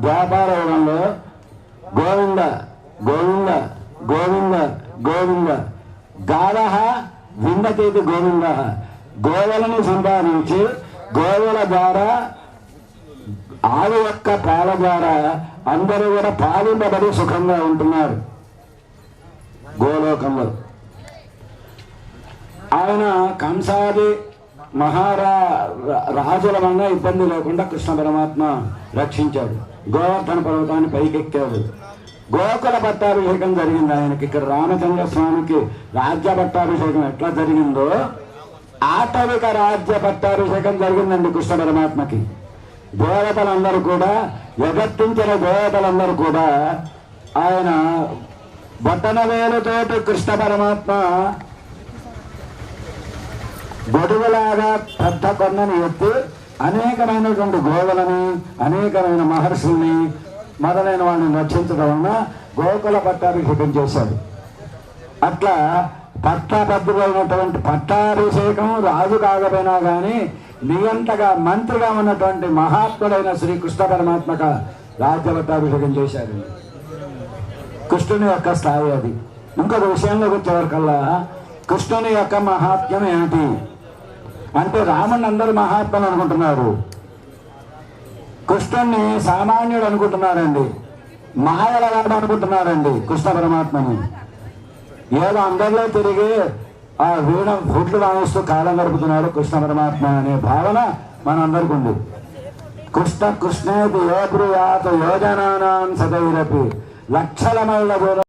వ్యాపార రంగంలో గోవింద గోవింద గోవింద గోవింద గావః విందతేతి గోవింద. గోవులను సంపాదించి గోవుల ద్వారా ఆవు యొక్క పాల ద్వారా అందరూ కూడా పాలింపబడి సుఖంగా ఉంటున్నారు గోలోకంలో. ఆయన కంసాది రాజుల వల్ల ఇబ్బంది లేకుండా కృష్ణ పరమాత్మ రక్షించాడు. గోవర్ధన పర్వతాన్ని పైకెక్కాడు. గోకుల పట్టాభిషేకం జరిగింది ఆయనకి. ఇక్కడ రామచంద్ర స్వామికి రాజ్య పట్టాభిషేకం ఎట్లా జరిగిందో ఆటవిక రాజ్య పట్టాభిషేకం జరిగిందండి కృష్ణ పరమాత్మకి. దేవతలందరూ కూడా ఎగర్తించిన దేవతలందరూ కూడా ఆయన బొట్టనవేలుతోటి కృష్ణ పరమాత్మ గొడుగులాగా పెద్ద కొండని ఎత్తి అనేకమైనటువంటి గోవులని అనేకమైన మహర్షుల్ని మొదలైన వాళ్ళని రక్షించడం వలన గోకుల పట్టాభిషేకం చేశాడు. అట్లా పట్టాభద్రులైనటువంటి పట్టాభిషేకం రాజు కాకపోయినా కానీ నియంతగా మంత్రిగా ఉన్నటువంటి మహాత్ముడైన శ్రీ కృష్ణ పరమాత్మక రాజ్య పట్టాభిషేకం చేశారు. కృష్ణుని యొక్క స్థాయి అది. ఇంకొక విషయంలోకి వచ్చేవరకల్లా కృష్ణుని యొక్క మహాత్మ్యం ఏమిటి అంటే రాముని అందరూ మహాత్ములు అనుకుంటున్నారు, కృష్ణుణ్ణి సామాన్యుడు అనుకుంటున్నారండి, మాయలవాడు అనుకుంటున్నారండి కృష్ణ పరమాత్మని. ఏదో అందరిలో తిరిగి ఆ వీణ ఫుడ్లు వాయిస్తూ కాలం గడుపుతున్నాడు కృష్ణ పరమాత్మ అనే భావన మనందరికీ ఉంది. కృష్ణ కృష్ణేతి యో బ్రూయాత్ యోజనానాం సదైరపి లక్షల మైళ్ళ దూరం